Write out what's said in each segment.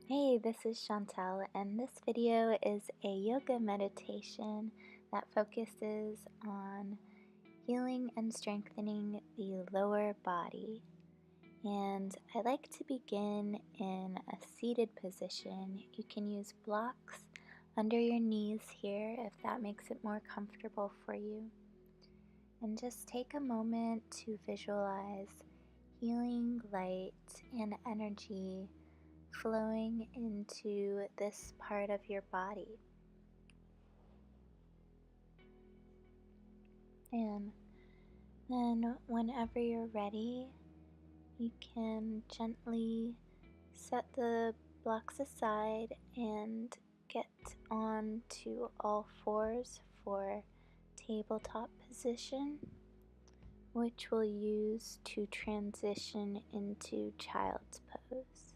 Hey, this is Chantel, and this video is a yoga meditation that focuses on healing and strengthening the lower body. And I like to begin in a seated position. You can use blocks under your knees here if that makes it more comfortable for you. And just take a moment to visualize healing light and energy flowing into this part of your body. And then, whenever you're ready, you can gently set the blocks aside and get on to all fours for tabletop position, which we'll use to transition into child's pose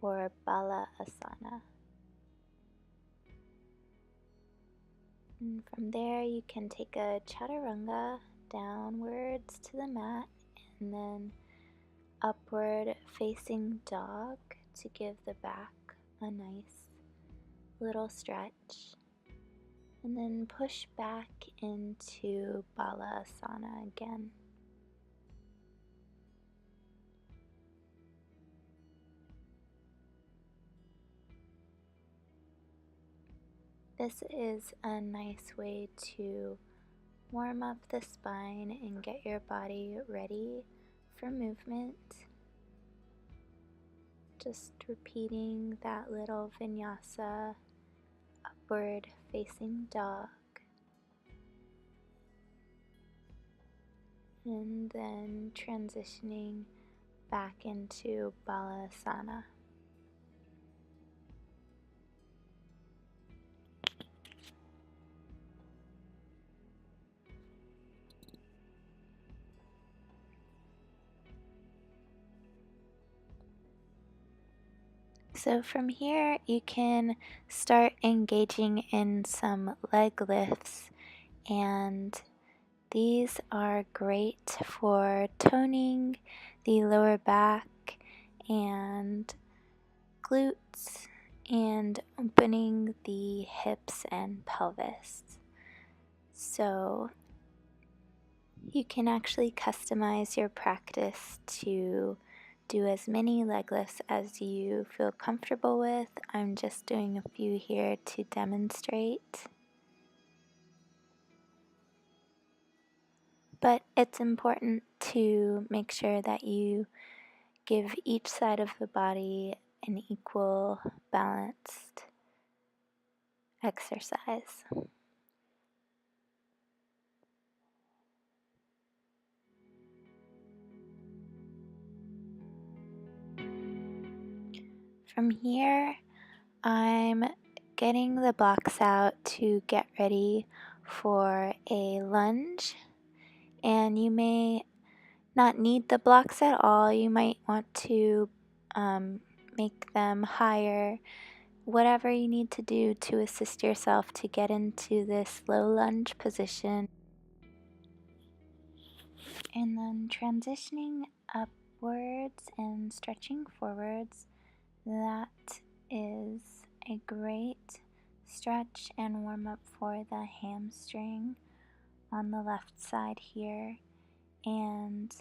or Bala Asana. And from there, you can take a chaturanga downwards to the mat and then upward facing dog to give the back a nice little stretch. And then push back into Bala Asana again. This is a nice way to warm up the spine and get your body ready for movement. Just repeating that little vinyasa, upward facing dog, and then transitioning back into Balasana. So from here, you can start engaging in some leg lifts, and these are great for toning the lower back and glutes and opening the hips and pelvis. So you can actually customize your practice to do as many leg lifts as you feel comfortable with. I'm just doing a few here to demonstrate. But it's important to make sure that you give each side of the body an equal, balanced exercise. From here, I'm getting the blocks out to get ready for a lunge, and you may not need the blocks at all. You might want to make them higher, whatever you need to do to assist yourself to get into this low lunge position. And then transitioning upwards and stretching forwards. That is a great stretch and warm up for the hamstring on the left side here. And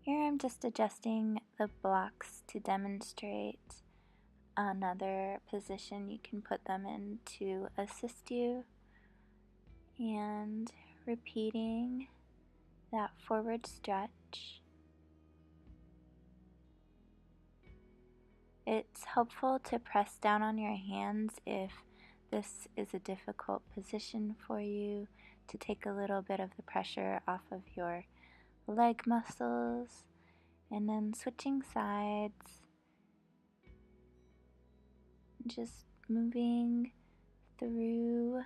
here I'm just adjusting the blocks to demonstrate another position you can put them in to assist you, and repeating that forward stretch. It's helpful to press down on your hands if this is a difficult position for you, to take a little bit of the pressure off of your leg muscles. And then switching sides, just moving through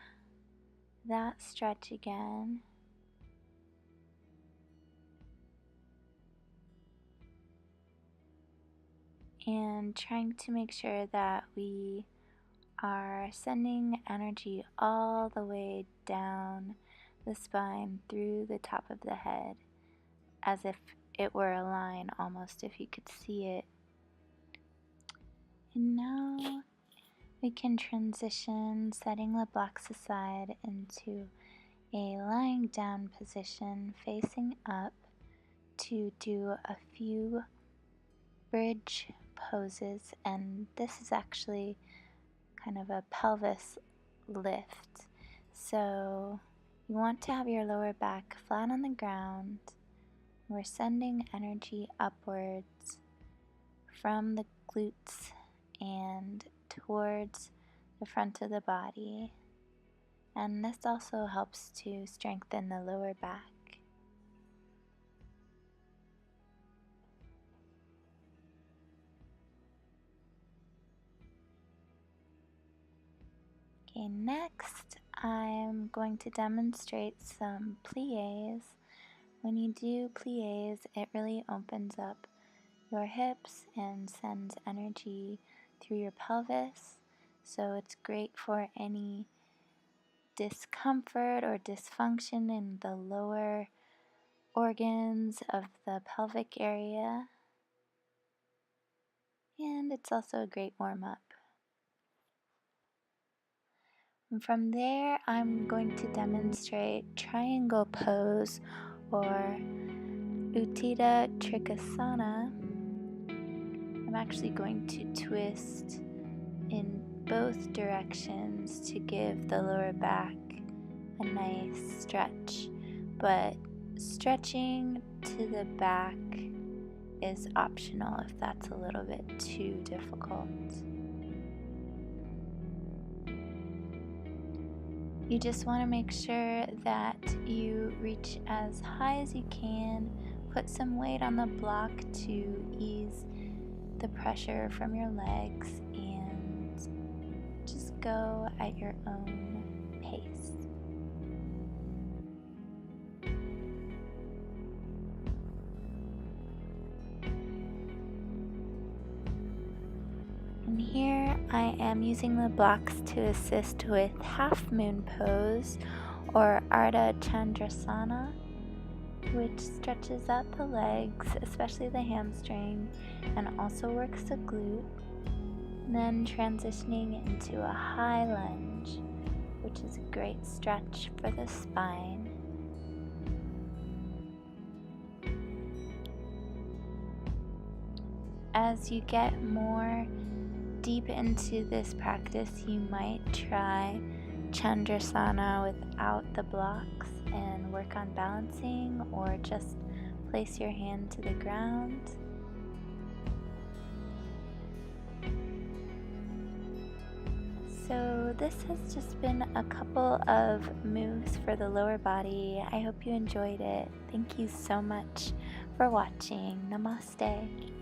that stretch again. And trying to make sure that we are sending energy all the way down the spine through the top of the head, as if it were a line almost, if you could see it. And now we can transition, setting the blocks aside, into a lying down position facing up to do a few bridge poses. And this is actually kind of a pelvis lift. So you want to have your lower back flat on the ground. We're sending energy upwards from the glutes and towards the front of the body. And this also helps to strengthen the lower back. Okay, next I'm going to demonstrate some plies. When you do plies, it really opens up your hips and sends energy through your pelvis. So it's great for any discomfort or dysfunction in the lower organs of the pelvic area. And it's also a great warm-up. And from there, I'm going to demonstrate triangle pose or Utthita Trikonasana. I'm actually going to twist in both directions to give the lower back a nice stretch, but stretching to the back is optional if that's a little bit too difficult. You just want to make sure that you reach as high as you can, put some weight on the block to ease the pressure from your legs, and just go at your own pace. And here I am using the blocks to assist with half moon pose or Ardha Chandrasana, which stretches out the legs, especially the hamstring, and also works the glute. And then transitioning into a high lunge, which is a great stretch for the spine. As you get more deep into this practice, you might try Chandrasana without the blocks and work on balancing, or just place your hand to the ground. So this has just been a couple of moves for the lower body. I hope you enjoyed it. Thank you so much for watching. Namaste.